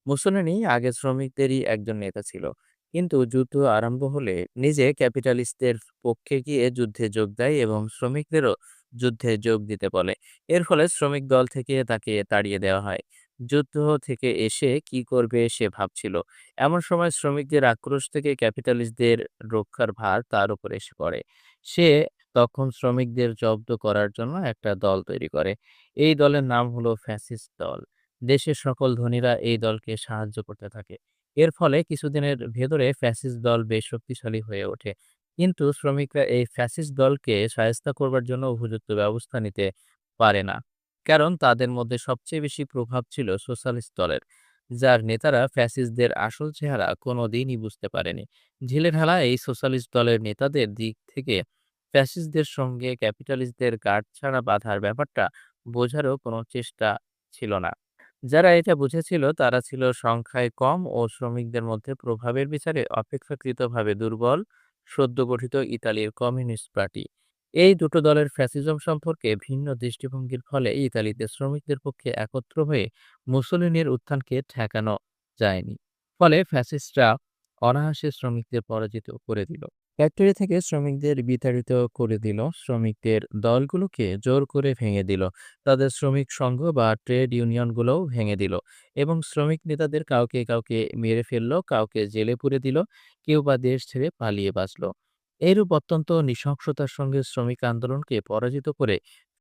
Mussolini আগে শ্রমিকদেরই একজন নেতা ছিল, কিন্তু যুদ্ধ আরম্ভ হলে নিজে ক্যাপিটালিস্টদের পক্ষে গিয়ে যুদ্ধে যোগ দেয় এবং শ্রমিকদেরও যুদ্ধে যোগ দিতে বলে। এর ফলে শ্রমিক দল থেকে তাকে তাড়িয়ে দেওয়া হয়। যুদ্ধ থেকে এসে কি করবে সে ভাবছিল। এমন সময় শ্রমিকদের আক্রোশ থেকে ক্যাপিটালিস্টদের রক্ষার ভার তার উপর এসে পড়ে। সে তখন শ্রমিকদের জব্দ করার জন্য একটা দল তৈরি করে। এই দলের নাম হলো ফ্যাসিস্ট দল। দেশের সকল ধনীরা এই দলকে সাহায্য করতে থাকে। এর ফলে কিছুদিনের ভেতরে ফ্যাসিস্ট দল বেশ শক্তিশালী হয়ে ওঠে। কিন্তু শ্রমিকরা এই ফ্যাসিস্ট দলকে শায়েস্তা করবার জন্য উপযুক্ত ব্যবস্থা নিতে পারে না। কারণ তাদের মধ্যে সবচেয়ে বেশি প্রভাব ছিল সোশ্যালিস্ট দলের, যার নেতারা ফ্যাসিস্টদের আসল চেহারা কোনোদিনই বুঝতে পারেনি। ঢিলেঢালা এই সোশ্যালিস্ট দলের নেতাদের দিক থেকে ফ্যাসিস্টদের সঙ্গে ক্যাপিটালিস্টদের গাঁটছড়া বাঁধার ব্যাপারটা বোঝারও কোনো চেষ্টা ছিল না। যারা এটা বুঝেছিল তারা ছিল সংখ্যায় কম ও শ্রমিকদের মধ্যে প্রভাবের বিচারে অপেক্ষাকৃতভাবে দুর্বল সদ্য গঠিত ইতালির কমিউনিস্ট পার্টি। এই দুটো দলের ফ্যাসিজম সম্পর্কে ভিন্ন দৃষ্টিভঙ্গির ফলে ইতালিতে শ্রমিকদের পক্ষে একত্র হয়ে মুসোলিনির উত্থানকে ঠেকানো যায়নি। ফলে ফ্যাসিস্টরা অনায়াসে শ্রমিকদের পরাজিত করে দিল। ফ্যাক্টরি থেকে শ্রমিকদের বিতাড়িত করে দিল, শ্রমিকদের দলগুলোকে জোর করে ভেঙে দিল, তাদের শ্রমিক সংঘ বা ট্রেড ইউনিয়নগুলোও ভেঙে দিল এবং শ্রমিক নেতাদের কাউকে কাউকে মেরে ফেললো, কাউকে জেলে পুরে দিল, কেউ বা দেশ ছেড়ে পালিয়ে বাঁচল। এইরূপ অত্যন্ত নৃশংসতার সঙ্গে শ্রমিক আন্দোলনকে পরাজিত করে